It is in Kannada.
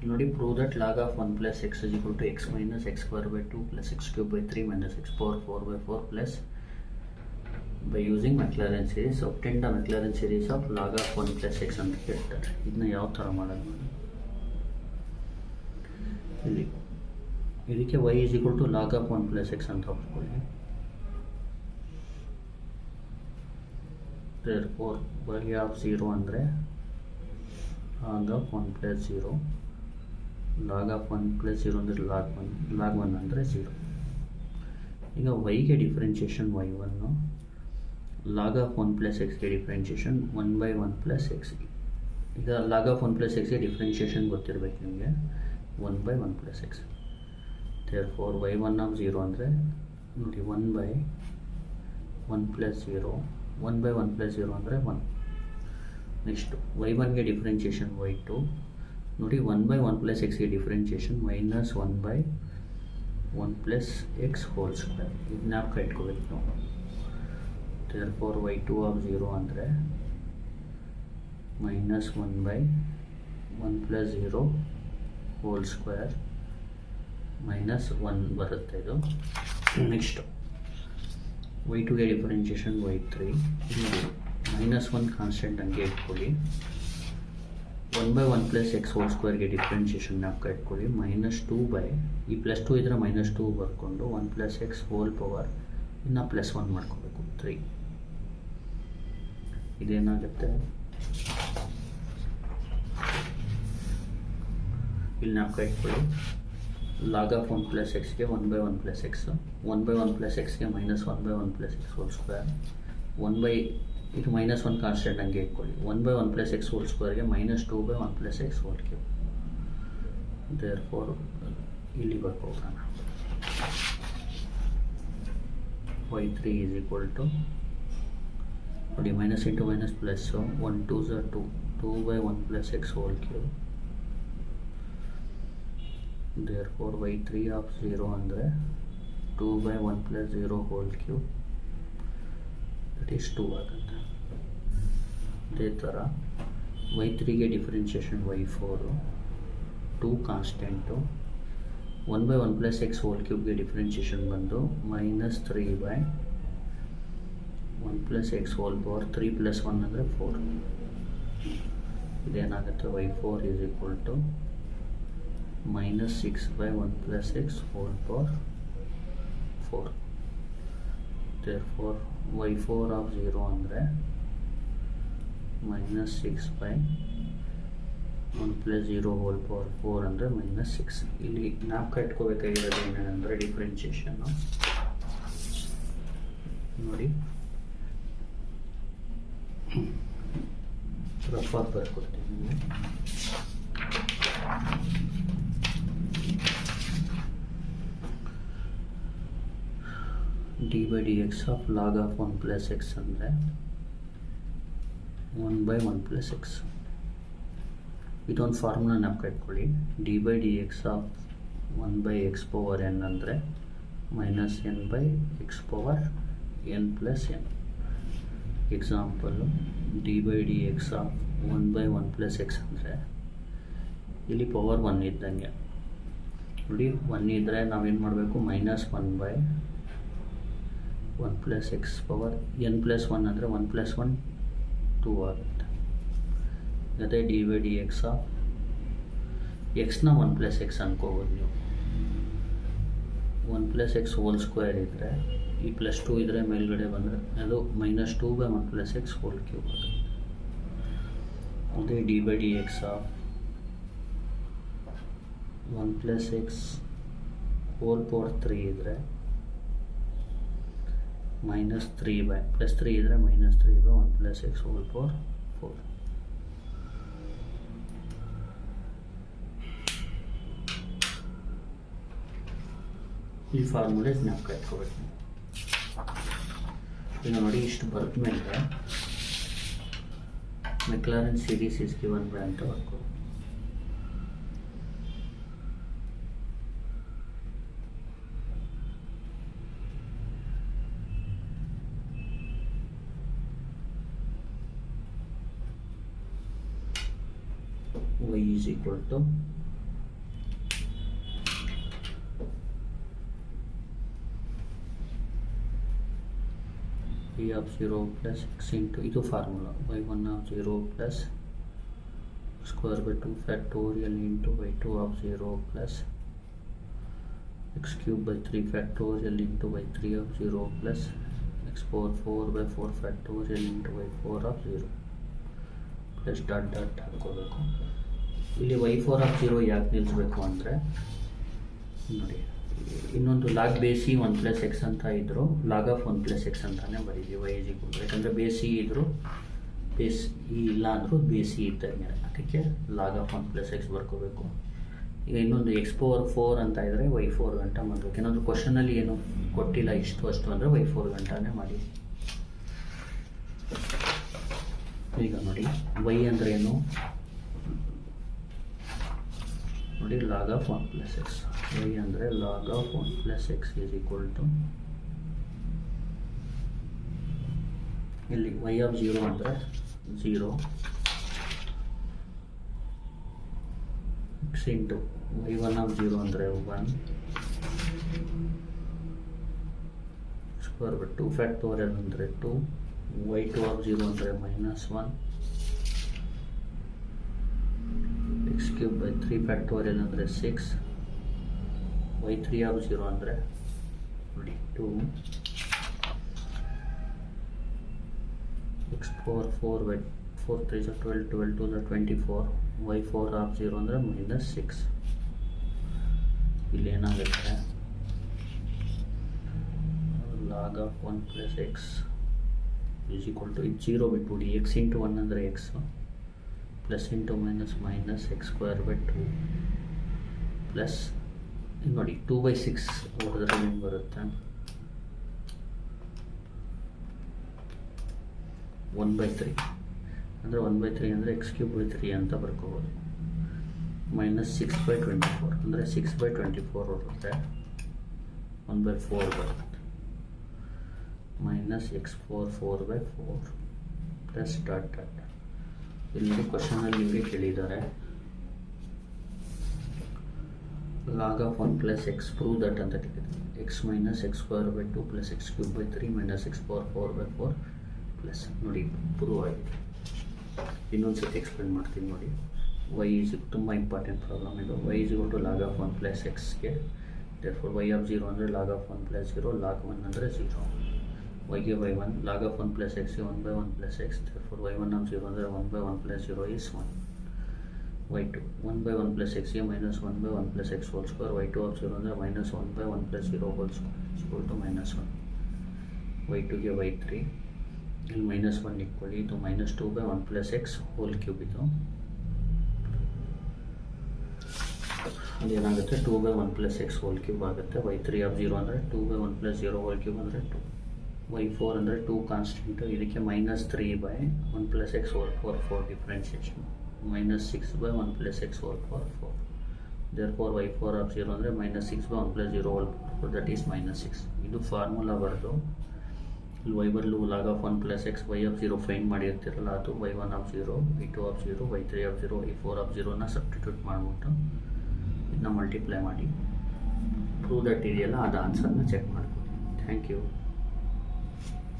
ನೋಡಿ, prove that log of 1 plus x is equal to x minus x square by 2 plus x cube by 3 minus x power 4 by 4 plus by using Maclaurin series obtain the Maclaurin series of log of 1 plus x ಅಂತ ಕೇಳ್ತಾರೆ. ಇದನ್ನ ಯಾವ ಥರ ಮಾಡೋದು ನೋಡಿ, ಇದಕ್ಕೆ y is equal to log of 1 plus x ಅಂತ ಹಾಕ್ಕೊಳ್ಳಿ. therefore y of 0 ಅಂದರೆ log of 1 plus 0, log of 1 plus 0 ಅಂದರೆ log 1 ಅಂದರೆ 0. ಈಗ yಗೆ differentiation y1, log of 1 plus xಗೆ ಡಿಫ್ರೆನ್ಷಿಯೇಷನ್ 1 by 1 plus x. ಈಗ log of 1 plus xಗೆ ಡಿಫ್ರೆನ್ಷಿಯೇಷನ್ ಗೊತ್ತಿರಬೇಕು ನಿಮಗೆ, 1 by 1 plus x. therefore y1 of 0 ಅಂದರೆ ನೋಡಿ 1 by 1 plus 0, 1 by 1 plus 0 ಅಂದರೆ 1. ನೆಕ್ಸ್ಟು y1ಗೆ ಡಿಫ್ರೆನ್ಷಿಯೇಷನ್ y2 ನೋಡಿ 1 by 1 plus xಗೆ differentiation minus 1 by 1 plus x whole square. ಇದನ್ನ ನಾವು ಇಟ್ಕೋಬೇಕು ನಾವು. therefore y2 of 0 ಅಂದರೆ minus 1 by 1 plus 0 whole square minus 1 ಬರುತ್ತೆ ಇದು. ನೆಕ್ಸ್ಟು y2ಗೆ ಡಿಫ್ರೆನ್ಷಿಯೇಷನ್ y3 ಮೈನಸ್ 1 ಕಾನ್ಸ್ಟೆಂಟ್ ಹಂಗೆ ಇಟ್ಕೊಳ್ಳಿ. 1 by 1 plus x ಹೋಲ್ ಸ್ಕ್ವೇರ್ಗೆ ಡಿಫ್ರೆನ್ಷಿಯೇಷನ್ ನಾವು ಇಟ್ಕೊಳ್ಳಿ ಮೈನಸ್ 2 by ಈ ಪ್ಲಸ್ 2 ಇದ್ರೆ ಮೈನಸ್ 2 ಬರ್ಕೊಂಡು 1 plus x ಹೋಲ್ ಪವರ್ ಇನ್ನು ಪ್ಲಸ್ 1 ಮಾಡ್ಕೋಬೇಕು 3. ಇದೇನಾಗುತ್ತೆ, ಇಲ್ಲಿ ನಾವು ಇಟ್ಕೊಳ್ಳಿ log of 1 plus xಗೆ 1 by 1 plus x, 1 by 1 plus xಗೆ minus 1 by 1 plus x whole square 1 by ಇದು ಮೈನಸ್ 1 ಕಾನ್ಸ್ಟೆಂಟ್ ಹಂಗೆ ಇಟ್ಕೊಳ್ಳಿ. 1 by 1 plus x ಹೋಲ್ ಸ್ಕ್ವೇರ್ಗೆ minus 2 by 1 plus x whole cube. therefore ಇಲ್ಲಿ ಬರ್ಕೋಣ y3 is equal to ನೋಡಿ minus into minus plus 1 2s are 2, 2 by 1 plus x whole cube. therefore y3 of 0 ಅಂದರೆ 2 by 1 plus 0 whole cube, that is 2 ಆಗುತ್ತೆ. ಅದೇ ಥರ y3ಗೆ differentiation y4 2 constant 1 by 1 plus x whole ಕ್ಯೂಬ್ಗೆ ಡಿಫ್ರೆನ್ಷಿಯೇಷನ್ ಬಂದು minus 3 by 1 plus x whole power 3 plus 1 ಅಂದರೆ 4. ಇದೇನಾಗುತ್ತೆ y4 is equal to minus 6 by 1 plus x whole power 4. therefore y4 of 0 ಅಂದರೆ minus 6 by 1 plus 0 whole power 4 ಅಂದರೆ ಮೈನಸ್ 6. ಇಲ್ಲಿ ನಾವು ಕಟ್ಕೋಬೇಕಾಗಿರೋದು ಏನೇನೆಂದರೆ ಡಿಫ್ರೆನ್ಷಿಯೇಷನ್ನು ನೋಡಿ, ರಫಾಗಿ ಬರ್ಕೊಡ್ತೀನಿ. D by d x of log of 1 plus x ಅಂದರೆ 1 by 1 plus x. ಇದೊಂದು ಫಾರ್ಮುಲಾ ನಾವು ಕಟ್ಕೊಳ್ಳಿ. D by d x of 1 by x power n ಅಂದರೆ minus n by x power n plus n. Example d by d x of 1 by 1 plus x ಅಂದರೆ ಇಲ್ಲಿ ಪವರ್ 1 ಇದ್ದಂಗೆ ನೋಡಿ, 1 ಇದ್ದರೆ ನಾವೇನು ಮಾಡಬೇಕು, minus 1 by 1 plus x power n plus 1 ಅಂದರೆ 1 plus 1 2 ಆಗುತ್ತೆ. ಅದೇ d by d x of ಎಕ್ಸ್ನ 1 plus x ಅನ್ಕೋಬೋದು ನೀವು. 1 plus x ಹೋಲ್ ಸ್ಕ್ವೇರ್ ಇದ್ದರೆ ಈ ಪ್ಲಸ್ 2 ಇದ್ದರೆ ಮೇಲ್ಗಡೆ ಬಂದರೆ ಅದು minus 2 by 1 plus x whole cube ಆಗುತ್ತೆ. ಅದೇ d by d x of 1 plus x whole power 3 ಇದ್ದರೆ ಮೈನಸ್ 3 by ಪ್ಲಸ್ 3 ಇದ್ದರೆ minus 3 by 1 plus x whole power 4. ಈ ಫಾರ್ಮುಲಾ ನಾವು ಕಟ್ಕೋಬೇಕು. ಈಗ ನೋಡಿ, ಇಷ್ಟು ಬರೆದ ಮೇಲೆ ಮೆಕ್ಲಾರನ್ ಸೀರೀಸ್ ಇಸ್ ಗಿವನ್ ಬೈ ಅಂತ ಬರ್ಕೋ. y is equal to y of 0 plus x into ಇದು formula y1 of 0 plus square by 2 factorial into y2 of 0 plus x cube by 3 factorial into y3 of 0 plus x power 4 by 4 factorial into y4 of 0 plus dot dot ಹಾಕೋಬೇಕು. ಇಲ್ಲಿ y4 of 0 ಯಾಕೆ ನಿಲ್ಲಿಸಬೇಕು ಅಂದರೆ ನೋಡಿ, ಇನ್ನೊಂದು ಲಾಗ್ ಬೇಸಿ 1 plus x ಅಂತ ಇದ್ದರು, ಲಾಗ್ ಆಫ್ 1 plus x ಅಂತಾನೆ ಬರೀತೀವಿ y is equal to, ಯಾಕಂದರೆ ಬೇಸಿ ಇದ್ದರು ಬೇಸ್ ಈ ಇಲ್ಲ ಅಂದರೂ ಬೇಸಿ ಇದ್ದಂಗೆ, ಅದಕ್ಕೆ ಲಾಗ್ ಆಫ್ 1 plus x ಬರ್ಕೋಬೇಕು. ಈಗ ಇನ್ನೊಂದು x power 4 ಅಂತ ಇದ್ದರೆ y4 ಗಂಟ ಮಾಡಬೇಕು. ಏನಾದರೂ ಕ್ವಶನಲ್ಲಿ ಏನು ಕೊಟ್ಟಿಲ್ಲ ಇಷ್ಟು ಅಷ್ಟು ಅಂದರೆ y4 ಗಂಟನೇ ಮಾಡಿ. ಈಗ ನೋಡಿ y ಅಂದರೆ ಏನು ನೋಡಿ, log of 1 plus x. y ಅಂದರೆ log of 1 plus x is equal to ಇಲ್ಲಿ y of 0 ಅಂದರೆ 0 x into y1 of 0 ಅಂದರೆ 1 ಸ್ಕ್ವೇರ್ ಬೈ 2 ಫ್ಯಾಕ್ಟೋರಿಯಲ್ ಅಂದರೆ 2 y2 of 0 ಅಂದರೆ -1 x cube by 3 ಫ್ಯಾಕ್ಟೋರಿಯಲ್ ಅಂದರೆ 6 y3 of 0 ಅಂದರೆ ನೋಡಿ 2 x power 4 by 4 3 is 12 12 2 is 24 y4 of 0 ಅಂದರೆ -6. ಇಲ್ಲಿ ಏನಾಗುತ್ತೆ log of 1 plus x is equal to ಇದು 0 ಬಿಟ್ಬಿಡಿ, x into 1 ಅಂದರೆ x plus into minus minus X square by 2 plus ನೋಡಿ 2/6 ಹೊಡೆದ್ರೆ ಏನು ಬರುತ್ತೆ 1/3 ಅಂದರೆ 1/3 ಅಂದರೆ x cube by 3 ಅಂತ ಬರ್ಕೋಬೋದು. ಮೈನಸ್ 6/24 ಅಂದರೆ 6/24 ಹೊರಡುತ್ತೆ 1/4 ಬರುತ್ತೆ. Minus x power 4/4 plus dot dot. ಇಲ್ಲಿ ಕ್ವಶನಲ್ಲಿ ನಿಮಗೆ ಕೇಳಿದ್ದಾರೆ log of 1 plus x prove that ಅಂತ ಕೇಳಿದ್ದಾರೆ. x minus x square by 2 plus x cube by 3 minus x power 4/4 plus ನೋಡಿ ಪ್ರೂವ್ ಆಗಿದೆ. ಇನ್ನೊಂದು ಸತಿ ಎಕ್ಸ್ಪ್ಲೇನ್ ಮಾಡ್ತೀನಿ ನೋಡಿ. y is ತುಂಬ ಇಂಪಾರ್ಟೆಂಟ್ ಪ್ರಾಬ್ಲಮ್ ಇದು. y is equal to log of 1 plus x ಗೆ therefore y of 0 ಅಂದರೆ log of 1 plus 0, log 1 ಅಂದರೆ 0. y ಗೆ y1 log of 1 plus x ಗೆ 1/1 plus x, therefore y1 of 0 ಅಂದರೆ 1/1 plus 0 is 1. y2 1/1 plus x ಗೆ minus 1/1 plus x whole square, y2 of 0 ಅಂದರೆ minus 1/1 plus 0 whole square is equal to -1. y2 ಗೆ y3 ಇಲ್ಲಿ -1 ಇಟ್ಕೊಳ್ಳಿ, ಇದು minus 2/1 plus x whole cube. ಇದು ಅದೇನಾಗುತ್ತೆ 2/1 plus x whole cube ಆಗುತ್ತೆ. y3 of 0 ಅಂದರೆ 2/1 plus 0 whole cube ಅಂದರೆ 2. y4 ಅಂದರೆ 2 ಕಾನ್ಸ್ಟೆಂಟು, ಇದಕ್ಕೆ -3/1 plus x whole power 4 differentiation, -6/1 plus x whole power 4. therefore y4 of 0 ಅಂದರೆ -6/1 plus 0 whole power 4, that is -6. ಇದು ಫಾರ್ಮುಲಾ ಬರೆದು ಇಲ್ಲಿ y ಬದಲು log of 1 plus x, y of 0 find ಮಾಡಿರ್ತಿರಲ್ಲ ಅದು y1 of 0, y2 of 0, y3 of 0, y4 of 0ನ ಸಬ್ಸ್ಟಿಟ್ಯೂಟ್ ಮಾಡಿಬಿಟ್ಟು ಇದನ್ನ ಮಲ್ಟಿಪ್ಲೈ ಮಾಡಿ ಪ್ರೂವ್ ದಟ್ ಇದೆಯಲ್ಲ ಅದು ಆನ್ಸರ್ನ ಚೆಕ್ ಮಾಡ್ಕೊಳ್ಳಿ. Thank you.